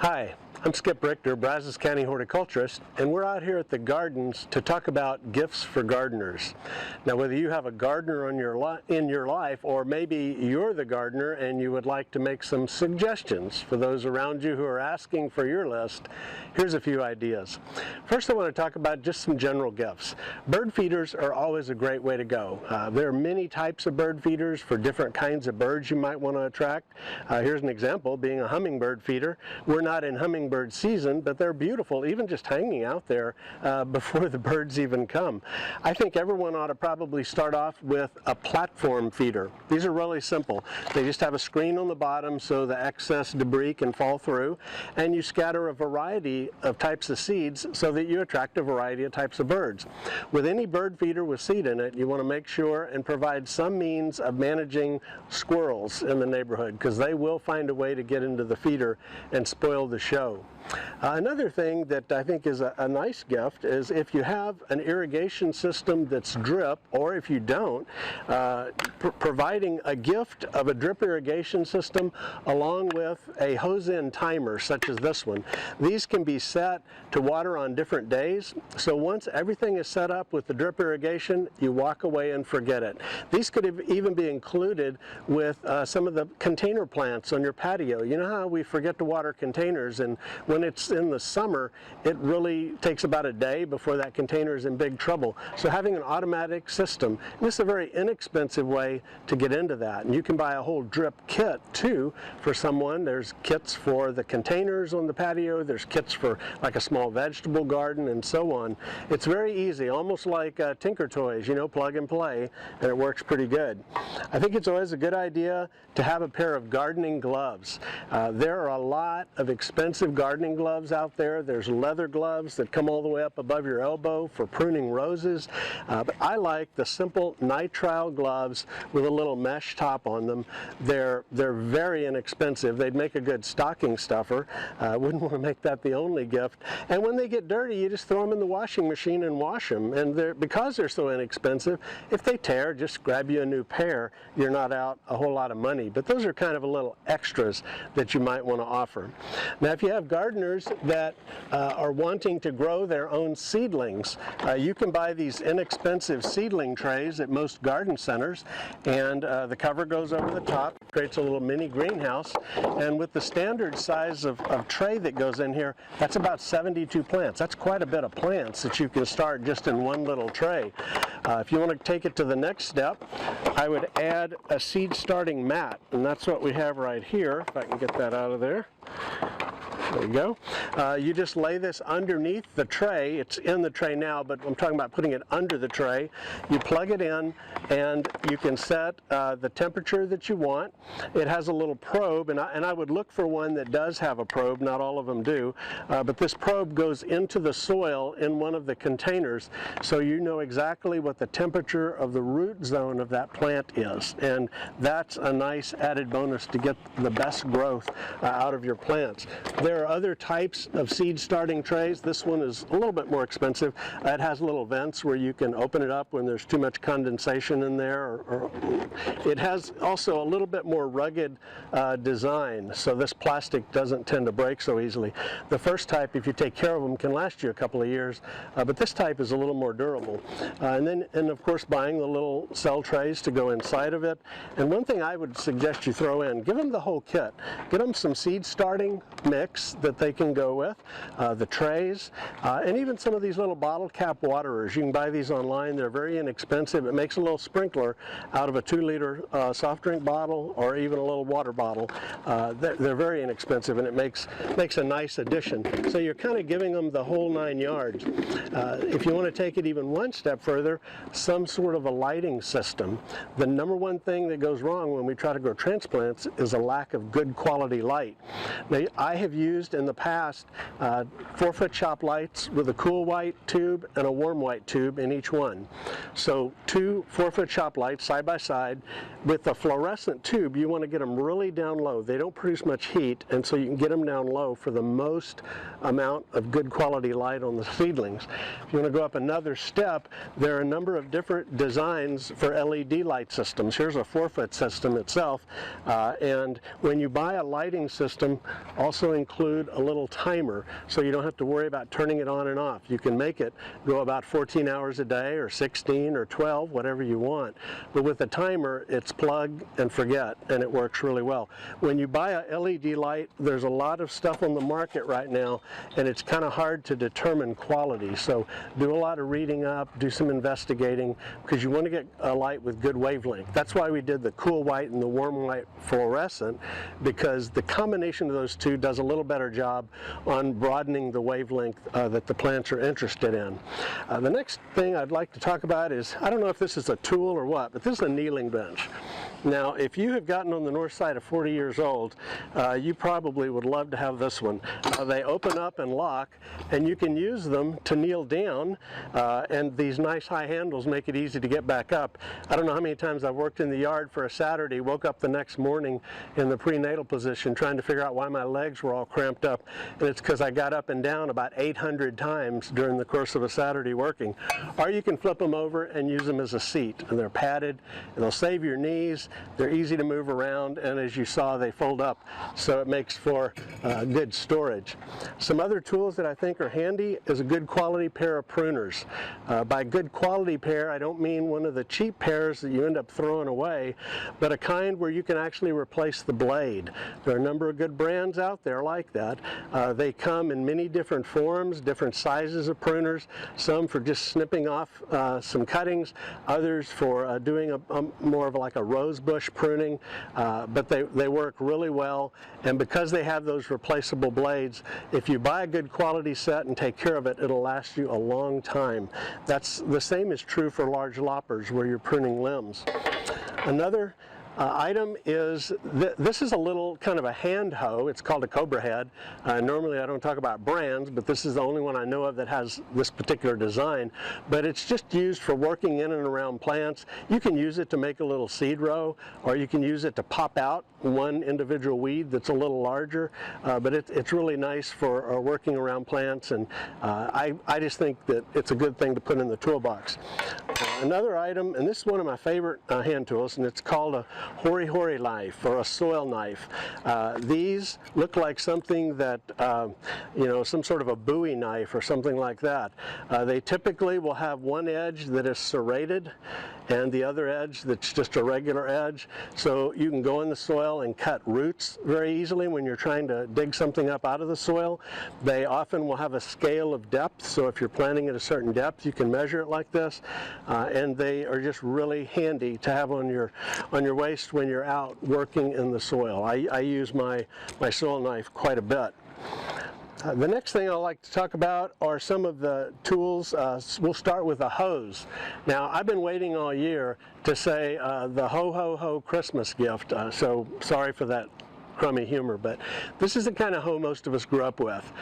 Hi, I'm Skip Richter, Brazos County horticulturist, and we're out here at the gardens to talk about gifts for gardeners. Now, whether you have a gardener in your life, or maybe you're the gardener and you would like to make some suggestions for those around you who are asking for your list, here's a few ideas. First, I want to talk about just some general gifts. Bird feeders are always a great way to go. There are many types of bird feeders for different kinds of birds you might want to attract. Here's an example, being a hummingbird feeder. We're not in hummingbird season, but they're beautiful, even just hanging out there before the birds even come. I think everyone ought to probably start off with a platform feeder. These are really simple. They just have a screen on the bottom so the excess debris can fall through, and you scatter a variety of types of seeds so that you attract a variety of types of birds. With any bird feeder with seed in it, you want to make sure and provide some means of managing squirrels in the neighborhood, because they will find a way to get into the feeder and spoil the show. Another thing that I think is a nice gift is if you have an irrigation system that's drip, or if you don't, providing a gift of a drip irrigation system along with a hose-in timer such as this one. These can be set to water on different days, so once everything is set up with the drip irrigation, you walk away and forget it. These could even be included with some of the container plants on your patio. You know how we forget to water containers, and when it's in the summer, it really takes about a day before that container is in big trouble. So having an automatic system, and this is a very inexpensive way to get into that. And you can buy a whole drip kit too for someone. There's kits for the containers on the patio, there's kits for like a small vegetable garden and so on. It's very easy, almost like Tinker Toys, you know, plug and play, and it works pretty good. I think it's always a good idea to have a pair of gardening gloves. There are a lot of expensive gardening gloves out there. There's leather gloves that come all the way up above your elbow for pruning roses, but I like the simple nitrile gloves with a little mesh top on them. They're very inexpensive. They'd make a good stocking stuffer. Wouldn't want to make that the only gift. And when they get dirty, you just throw them in the washing machine and wash them. And because they're so inexpensive, if they tear, just grab you a new pair. You're not out a whole lot of money. But those are kind of a little extras that you might want to offer. Now, if you have gardeners that are wanting to grow their own seedlings, you can buy these inexpensive seedling trays at most garden centers, and the cover goes over the top, creates a little mini greenhouse, and with the standard size of tray that goes in here, that's about 72 plants. That's quite a bit of plants that you can start just in one little tray. If you want to take it to the next step, I would add a seed starting mat, and that's what we have right here, if I can get that out of there. There you go. You just lay this underneath the tray. It's in the tray now, but I'm talking about putting it under the tray. You plug it in, and you can set the temperature that you want. It has a little probe, and I would look for one that does have a probe. Not all of them do, but this probe goes into the soil in one of the containers, so you know exactly what the temperature of the root zone of that plant is, and that's a nice added bonus to get the best growth out of your plants. There are other types of seed starting trays. This one is a little bit more expensive. It has little vents where you can open it up when there's too much condensation in there. It has also a little bit more rugged design, so this plastic doesn't tend to break so easily. The first type, if you take care of them, can last you a couple of years, but this type is a little more durable. And of course, buying the little cell trays to go inside of it. And one thing I would suggest you throw in, give them the whole kit. Get them some seed starting mix that they can go with, the trays, and even some of these little bottle cap waterers. You can buy these online. They're very inexpensive. It makes a little sprinkler out of a 2-liter soft drink bottle or even a little water bottle. They're very inexpensive, and it makes a nice addition. So you're kind of giving them the whole 9 yards. If you want to take it even one step further, some sort of a lighting system. The number one thing that goes wrong when we try to grow transplants is a lack of good quality light. Now, I have used in the past 4-foot shop lights with a cool white tube and a warm white tube in each one. So 2 4-foot shop lights side by side. With the fluorescent tube, you want to get them really down low. They don't produce much heat, and so you can get them down low for the most amount of good quality light on the seedlings. If you want to go up another step, there are a number of different designs for LED light systems. Here's a 4-foot system itself, and when you buy a lighting system, also include include a little timer, so you don't have to worry about turning it on and off. You can make it go about 14 hours a day, or 16 or 12, whatever you want. But with the timer, it's plug and forget, and it works really well. When you buy a LED light, there's a lot of stuff on the market right now, and it's kind of hard to determine quality. So do a lot of reading up, do some investigating, because you want to get a light with good wavelength. That's why we did the cool white and the warm white fluorescent, because the combination of those two does a little better job on broadening the wavelength that the plants are interested in. The next thing I'd like to talk about is, I don't know if this is a tool or what, but this is a kneeling bench. Now, if you have gotten on the north side of 40 years old, you probably would love to have this one. They open up and lock, and you can use them to kneel down, and these nice high handles make it easy to get back up. I don't know how many times I've worked in the yard for a Saturday, woke up the next morning in the prenatal position trying to figure out why my legs were all cramped up, and it's because I got up and down about 800 times during the course of a Saturday working. Or you can flip them over and use them as a seat, and they're padded, and they'll save your knees. They're easy to move around, and as you saw, they fold up, so it makes for good storage. Some other tools that I think are handy is a good quality pair of pruners. By good quality pair, I don't mean one of the cheap pairs that you end up throwing away, but a kind where you can actually replace the blade. There are a number of good brands out there like that. They come in many different forms, different sizes of pruners, some for just snipping off some cuttings, others for doing more of like a rose bush pruning, but they work really well, and because they have those replaceable blades, if you buy a good quality set and take care of it, it'll last you a long time. That's the same is true for large loppers where you're pruning limbs. Another item is, this is a little kind of a hand hoe. It's called a Cobra head. Normally I don't talk about brands, but this is the only one I know of that has this particular design. But it's just used for working in and around plants. You can use it to make a little seed row, or you can use it to pop out one individual weed that's a little larger. But it's really nice for working around plants, and I just think that it's a good thing to put in the toolbox. Another item, and this is one of my favorite hand tools, and it's called a hori-hori knife, or a soil knife. These look like something that, you know, some sort of a Bowie knife or something like that. They typically will have one edge that is serrated and the other edge that's just a regular edge. So you can go in the soil and cut roots very easily when you're trying to dig something up out of the soil. They often will have a scale of depth, so if you're planting at a certain depth, you can measure it like this. And they are just really handy to have on your waist when you're out working in the soil. I use my soil knife quite a bit. The next thing I'd like to talk about are some of the tools. We'll start with a hose. Now, I've been waiting all year to say the ho ho ho Christmas gift, so sorry for that crummy humor, but this is the kind of hoe most of us grew up with.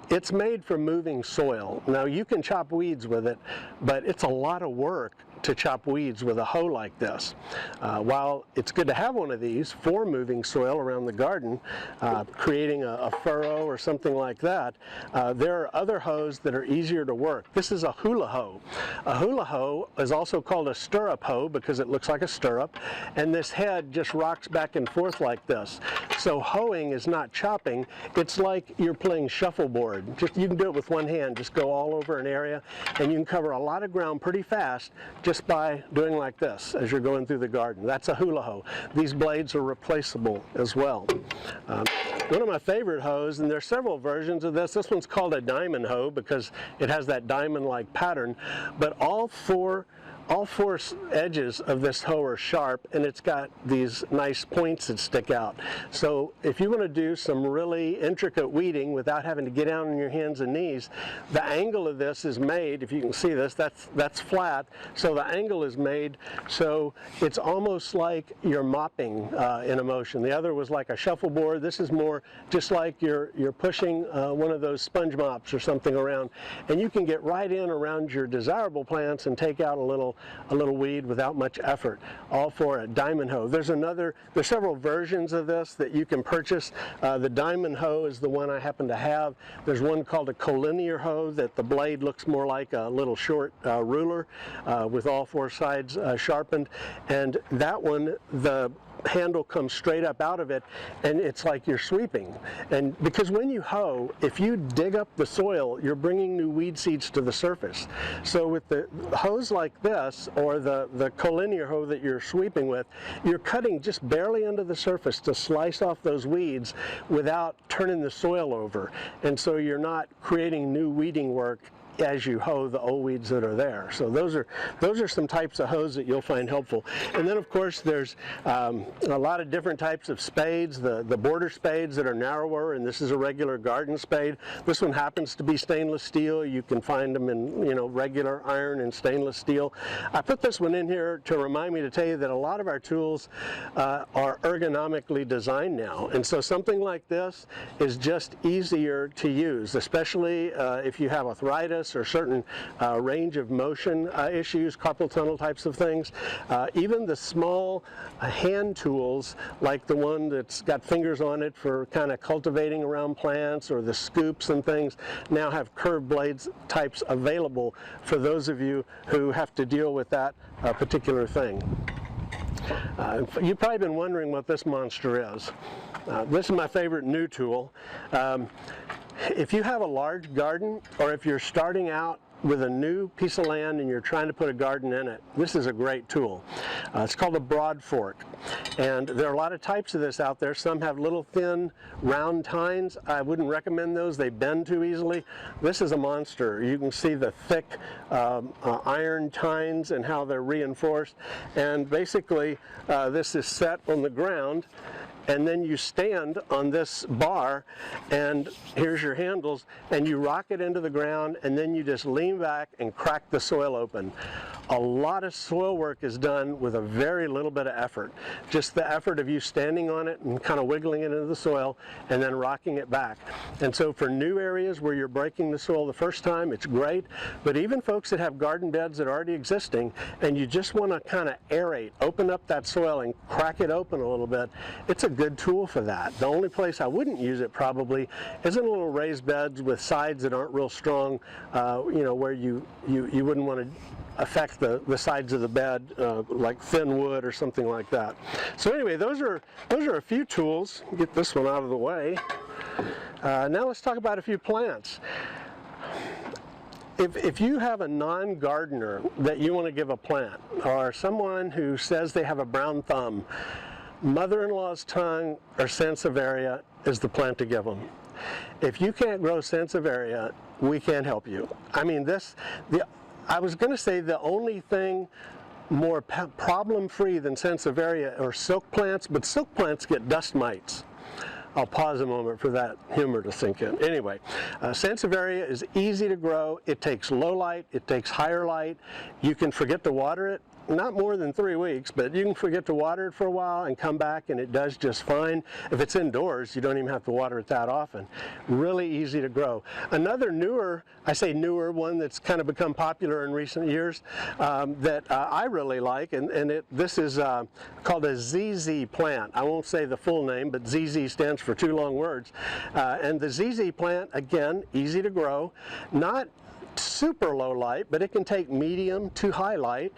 It's made for moving soil. Now, you can chop weeds with it, but it's a lot of work to chop weeds with a hoe like this. While it's good to have one of these for moving soil around the garden, creating a furrow or something like that, there are other hoes that are easier to work. This is a hula hoe. A hula hoe is also called a stirrup hoe because it looks like a stirrup, and this head just rocks back and forth like this. So hoeing is not chopping, it's like you're playing shuffleboard. You can do it with one hand, just go all over an area, and you can cover a lot of ground pretty fast just by doing like this as you're going through the garden. That's a hula hoe. These blades are replaceable as well. One of my favorite hoes, and there's several versions of this one's called a diamond hoe because it has that diamond-like pattern, but all four edges of this hoe are sharp, and it's got these nice points that stick out. So if you want to do some really intricate weeding without having to get down on your hands and knees, the angle of this is made, if you can see this, that's flat, so the angle is made so it's almost like you're mopping in a motion. The other was like a shuffleboard. This is more just like you're pushing one of those sponge mops or something around, and you can get right in around your desirable plants and take out a little weed without much effort, all for a diamond hoe. There's several versions of this that you can purchase. The diamond hoe is the one I happen to have. There's one called a collinear hoe that the blade looks more like a little short ruler with all four sides sharpened, and that one, the handle comes straight up out of it, and it's like you're sweeping. And because when you hoe, if you dig up the soil, you're bringing new weed seeds to the surface. So with the hoes like this, or the collinear hoe that you're sweeping with, you're cutting just barely under the surface to slice off those weeds without turning the soil over. And so you're not creating new weeding work as you hoe the old weeds that are there. So those are some types of hoes that you'll find helpful. And then of course there's a lot of different types of spades, the border spades that are narrower, and this is a regular garden spade. This one happens to be stainless steel. You can find them in, you know, regular iron and stainless steel. I put this one in here to remind me to tell you that a lot of our tools are ergonomically designed now, and so something like this is just easier to use, especially if you have arthritis or certain range of motion issues, carpal tunnel types of things. Even the small hand tools, like the one that's got fingers on it for kind of cultivating around plants, or the scoops and things, now have curved blades types available for those of you who have to deal with that particular thing. You've probably been wondering what this monster is. This is my favorite new tool. If you have a large garden, or if you're starting out with a new piece of land and you're trying to put a garden in it, this is a great tool. It's called a broad fork, and there are a lot of types of this out there. Some have little thin round tines. I wouldn't recommend those. They bend too easily. This is a monster. You can see the thick iron tines and how they're reinforced, and basically this is set on the ground, and then you stand on this bar, and here's your handles, and you rock it into the ground, and then you just lean back and crack the soil open. A lot of soil work is done with a very little bit of effort. Just the effort of you standing on it and kind of wiggling it into the soil and then rocking it back. And so for new areas where you're breaking the soil the first time, it's great. But even folks that have garden beds that are already existing and you just want to kind of aerate, open up that soil and crack it open a little bit, it's a good tool for that. The only place I wouldn't use it probably is in little raised beds with sides that aren't real strong, you know, where you wouldn't want to affect the sides of the bed, like thin wood or something like that. So anyway, those are a few tools. Get this one out of the way. Now let's talk about a few plants. If you have a non-gardener that you want to give a plant, or someone who says they have a brown thumb, mother-in-law's tongue or sansevieria is the plant to give them. If you can't grow sansevieria, we can't help you. I mean, I was going to say the only thing more problem-free than sansevieria are silk plants, but silk plants get dust mites. I'll pause a moment for that humor to sink in. Anyway, sansevieria is easy to grow. It takes low light. It takes higher light. You can forget to water it. Not more than 3 weeks, but you can forget to water it for a while and come back and it does just fine. If it's indoors, you don't even have to water it that often. Really easy to grow. Another newer, I say newer, one that's kind of become popular in recent years that I really like, and this is called a ZZ plant. I won't say the full name, but ZZ stands for 2 long words. And the ZZ plant, again, easy to grow, not super low light, but it can take medium to high light,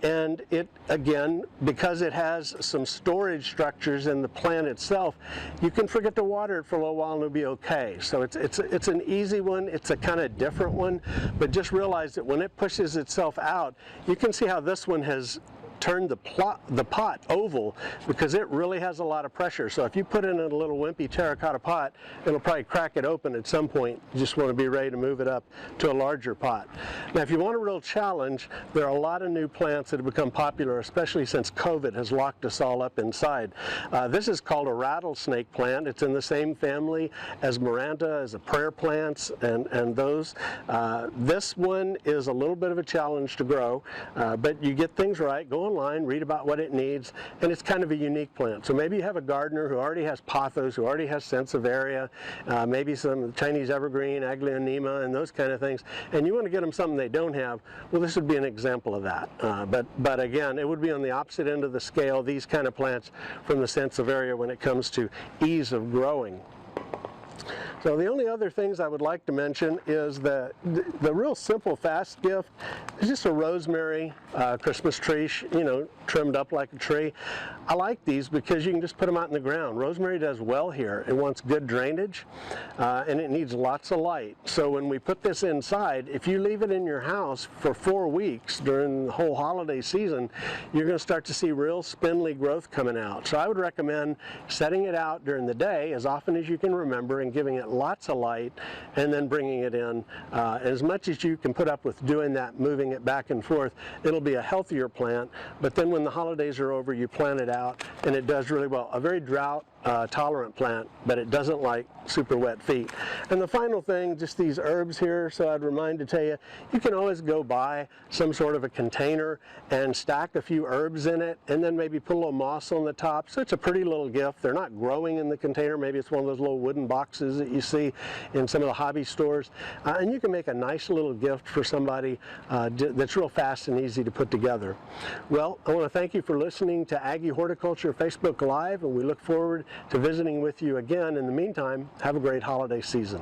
and it, again, because it has some storage structures in the plant itself, you can forget to water it for a little while and it'll be okay. So it's an easy one. It's a kind of different one, but just realize that when it pushes itself out, you can see how this one has turned the pot oval, because it really has a lot of pressure. So if you put it in a little wimpy terracotta pot, it'll probably crack it open at some point. You just want to be ready to move it up to a larger pot. Now if you want a real challenge, there are a lot of new plants that have become popular, especially since COVID has locked us all up inside. This is called a rattlesnake plant. It's in the same family as Miranda, as the prayer plants, and those. This one is a little bit of a challenge to grow, but you get things right. Go online, read about what it needs, and it's kind of a unique plant. So maybe you have a gardener who already has pothos, who already has sansevieria, maybe some Chinese evergreen, aglaonema, and those kind of things, and you want to get them something they don't have. Well, this would be an example of that. But again, it would be on the opposite end of the scale, these kind of plants, from the sansevieria when it comes to ease of growing. So the only other things I would like to mention is the real simple, fast gift is just a rosemary Christmas tree, trimmed up like a tree. I like these because you can just put them out in the ground. Rosemary does well here. It wants good drainage, and it needs lots of light. So when we put this inside, if you leave it in your house for 4 weeks during the whole holiday season, you're going to start to see real spindly growth coming out. So I would recommend setting it out during the day as often as you can remember and giving it lots of light, and then bringing it in as much as you can put up with doing that, moving it back and forth. It'll be a healthier plant, but then when the holidays are over, you plant it out and it does really well. A very drought tolerant plant, but it doesn't like super wet feet. And the final thing, just these herbs here, so I'd remind to tell you, you can always go buy some sort of a container and stack a few herbs in it, and then maybe put a little moss on the top. So it's a pretty little gift. They're not growing in the container. Maybe it's one of those little wooden boxes that you see in some of the hobby stores. And you can make a nice little gift for somebody that's real fast and easy to put together. Well, I want to thank you for listening to Aggie Horticulture Facebook Live, and we look forward to visiting with you again. In the meantime, have a great holiday season.